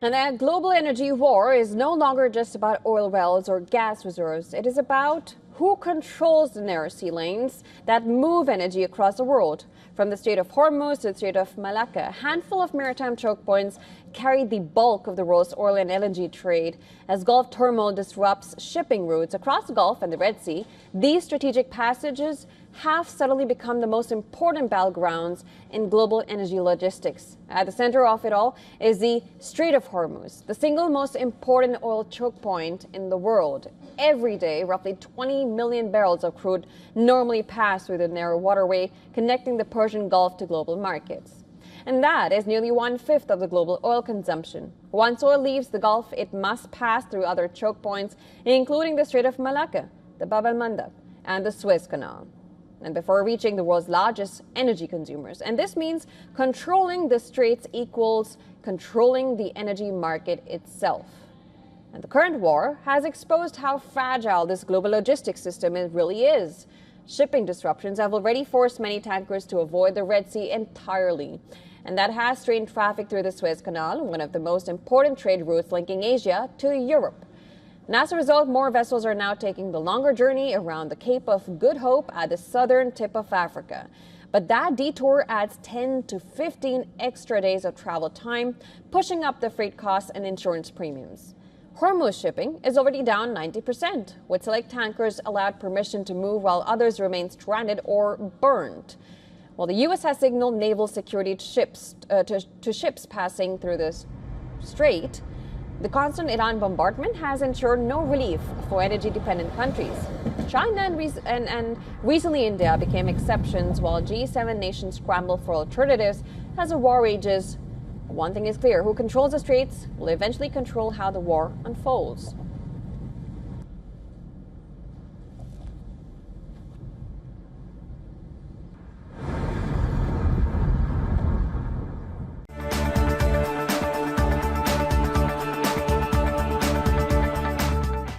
And the global energy war is no longer just about oil wells or gas reserves. It is about who controls the narrow sea lanes that move energy across the world. From the Strait of Hormuz to the Strait of Malacca, a handful of maritime choke points carry the bulk of the world's oil and LNG trade. As Gulf turmoil disrupts shipping routes across the Gulf and the Red Sea, these strategic passages have suddenly become the most important battlegrounds in global energy logistics. At the center of it all is the Strait of Hormuz, the single most important oil choke point in the world. Every day, roughly 20 million barrels of crude normally pass through the narrow waterway connecting the Persian Gulf to global markets. And that is nearly 1/5 of the global oil consumption. Once oil leaves the Gulf, it must pass through other choke points, including the Strait of Malacca, the Bab el-Mandeb, and the Suez Canal, and before reaching the world's largest energy consumers. And this means controlling the straits equals controlling the energy market itself. And the current war has exposed how fragile this global logistics system really is. Shipping disruptions have already forced many tankers to avoid the Red Sea entirely. And that has strained traffic through the Suez Canal, one of the most important trade routes linking Asia to Europe. And as a result, more vessels are now taking the longer journey around the Cape of Good Hope at the southern tip of Africa. But that detour adds 10 to 15 extra days of travel time, pushing up the freight costs and insurance premiums. Hormuz shipping is already down 90%, with select tankers allowed permission to move while others remain stranded or burned. While the U.S. has signaled naval security to ships passing through the strait, the constant Iran bombardment has ensured no relief for energy-dependent countries. China and recently India became exceptions while G7 nations scramble for alternatives as the war rages. One thing is clear, who controls the straits will eventually control how the war unfolds.